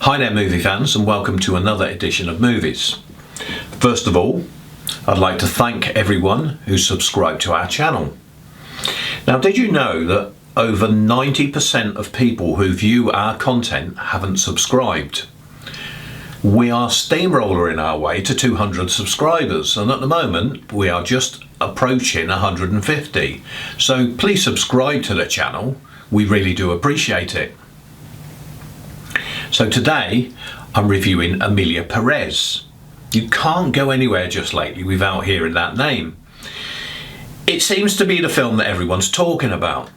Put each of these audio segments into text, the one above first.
Hi there movie fans, and welcome to another edition of Movies. First of all, I'd like to thank everyone who subscribed to our channel. Now, did you know that over 90% of people who view our content haven't subscribed? We are steamrolling our way to 200 subscribers, and at the moment we are just approaching 150. So please subscribe to the channel, we really do appreciate it. So today I'm reviewing Emilia Perez. You can't go anywhere just lately without hearing that name. It seems to be the film that everyone's talking about.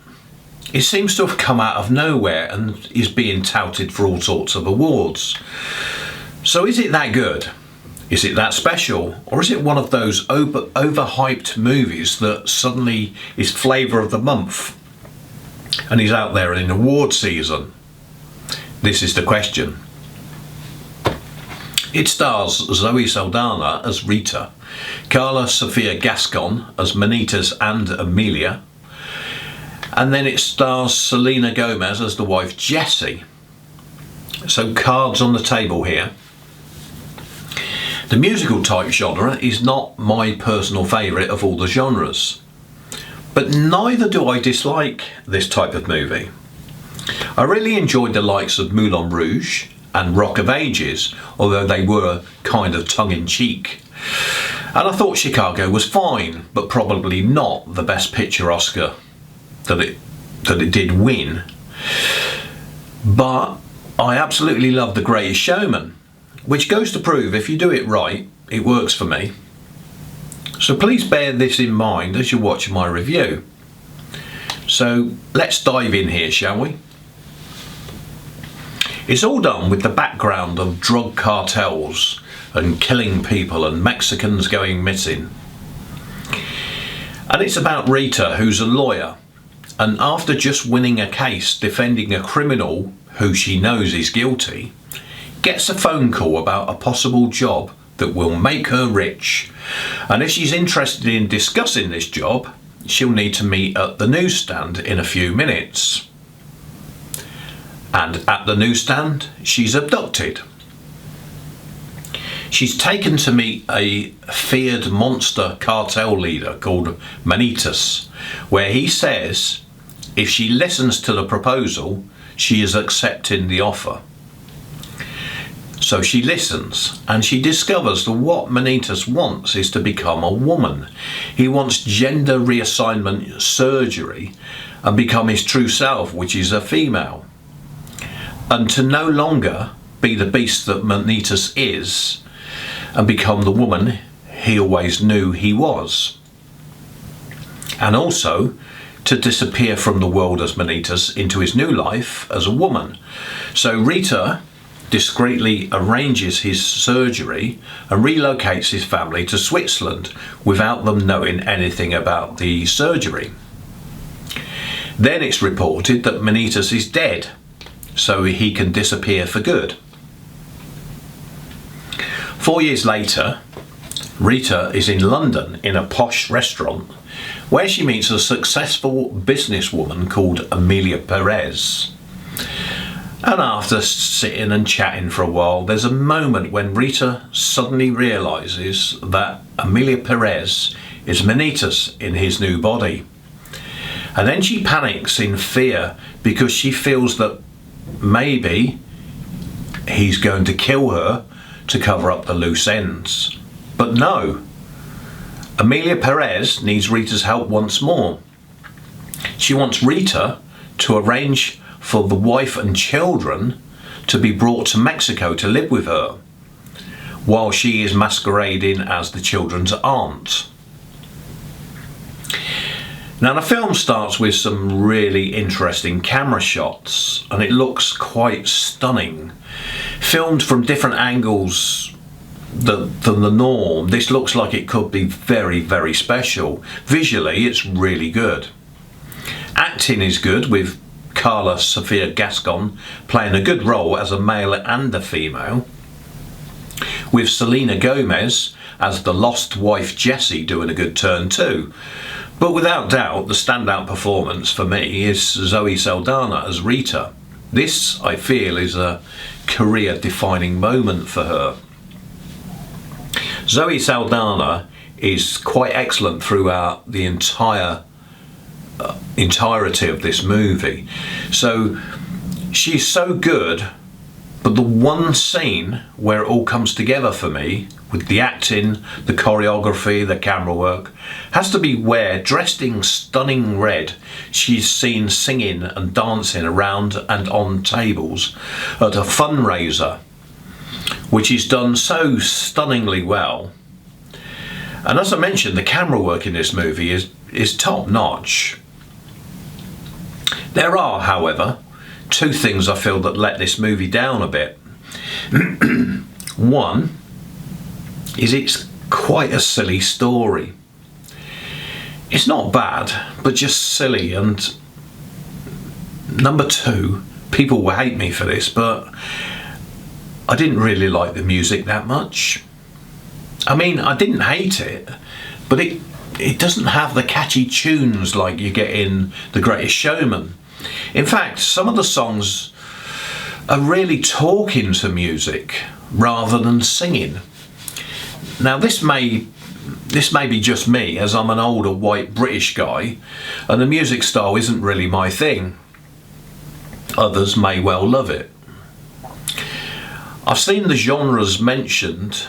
It seems to have come out of nowhere and is being touted for all sorts of awards. So is it that good? Is it that special? Or is it one of those overhyped movies that suddenly is flavour of the month and is out there in award season? This is the question. It stars Zoe Saldana as Rita, Carla Sofia Gascon as Manitas and Emilia, and then it stars Selena Gomez as the wife Jessie. So cards on the table here. The musical type genre is not my personal favourite of all the genres, but neither do I dislike this type of movie. I really enjoyed the likes of Moulin Rouge and Rock of Ages, although they were kind of tongue-in-cheek. And I thought Chicago was fine, but probably not the Best Picture Oscar that it did win. But I absolutely love The Greatest Showman, which goes to prove if you do it right, it works for me. So please bear this in mind as you watch my review. So let's dive in here, shall we? It's all done with the background of drug cartels and killing people and Mexicans going missing. And it's about Rita, who's a lawyer, and after just winning a case defending a criminal who she knows is guilty, gets a phone call about a possible job that will make her rich. And if she's interested in discussing this job, she'll need to meet at the newsstand in a few minutes. And at the newsstand, she's abducted. She's taken to meet a feared monster cartel leader called Manitas, where he says if she listens to the proposal, she is accepting the offer. So she listens, and she discovers that what Manitas wants is to become a woman. He wants gender reassignment surgery and become his true self, which is a female. And to no longer be the beast that Manitas is and become the woman he always knew he was. And also to disappear from the world as Manitas into his new life as a woman. So Rita discreetly arranges his surgery and relocates his family to Switzerland without them knowing anything about the surgery. Then it's reported that Manitas is dead, so he can disappear for good. 4 years later, Rita is in London in a posh restaurant where she meets a successful businesswoman called Emilia Perez. And after sitting and chatting for a while, there's a moment when Rita suddenly realises that Emilia Perez is Manitas in his new body. And then she panics in fear because she feels that maybe he's going to kill her to cover up the loose ends. But no, Emilia Perez needs Rita's help once more. She wants Rita to arrange for the wife and children to be brought to Mexico to live with her, while she is masquerading as the children's aunt. Now the film starts with some really interesting camera shots, and it looks quite stunning. Filmed from different angles than the norm, this looks like it could be very, very special. Visually, it's really good. Acting is good, with Carla Sofia Gascon playing a good role as a male and a female, with Selena Gomez as the lost wife Jessie doing a good turn too. But without doubt, the standout performance for me is Zoe Saldana as Rita. This, I feel, is a career-defining moment for her. Zoe Saldana is quite excellent throughout the entirety of this movie. So she's so good, but the one scene where it all comes together for me, with the acting, the choreography, the camera work, has to be where, dressed in stunning red, she's seen singing and dancing around and on tables at a fundraiser, which is done so stunningly well. And as I mentioned, the camera work in this movie is top notch. There are, however, two things I feel that let this movie down a bit. One is it's quite a silly story. It's not bad, but just silly. And number two, people will hate me for this, but I didn't really like the music that much. I mean, I didn't hate it, but it doesn't have the catchy tunes like you get in The Greatest Showman. In fact, some of the songs are really talking to music rather than singing. Now this may be just me, as I'm an older white British guy and the music style isn't really my thing. Others may well love it. I've seen the genres mentioned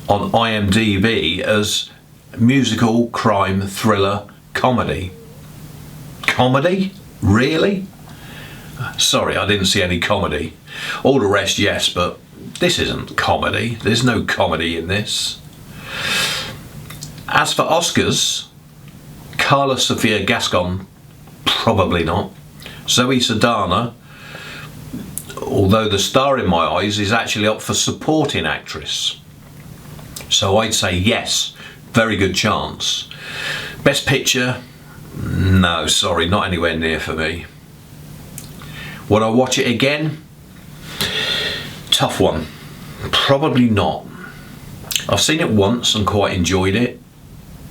on IMDb as musical, crime, thriller, comedy. Comedy? Really? Sorry, I didn't see any comedy. All the rest, yes, but this isn't comedy. There's no comedy in this. As for Oscars, Carla Sofia Gascon, probably not. Zoe Saldana, although the star in my eyes, is actually up for supporting actress. So I'd say yes, very good chance. Best Picture, no, sorry, not anywhere near for me. Would I watch it again? Tough one. Probably not. I've seen it once and quite enjoyed it,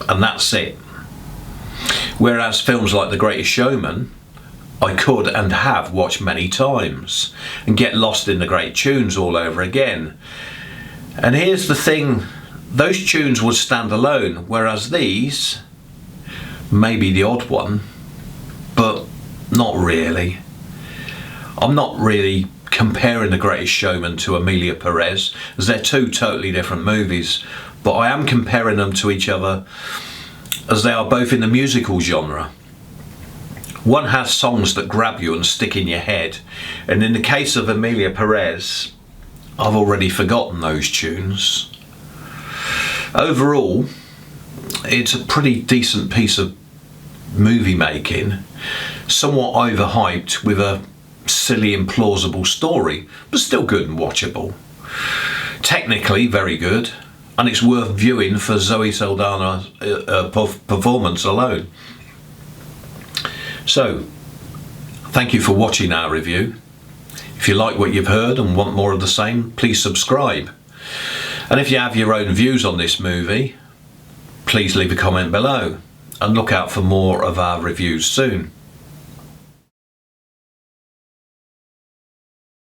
and that's it. Whereas films like The Greatest Showman, I could and have watched many times and get lost in the great tunes all over again. And here's the thing, those tunes would stand alone, whereas these may be the odd one, but not really. I'm not really comparing The Greatest Showman to Emilia Perez, as they're two totally different movies, but I am comparing them to each other as they are both in the musical genre. One has songs that grab you and stick in your head, and in the case of Emilia Perez, I've already forgotten those tunes. Overall, it's a pretty decent piece of movie making, somewhat overhyped with a silly implausible story, but still good and watchable. Technically very good, and it's worth viewing for Zoe Saldana's performance alone. So, thank you for watching our review. If you like what you've heard and want more of the same, please subscribe. And if you have your own views on this movie, please leave a comment below and look out for more of our reviews soon.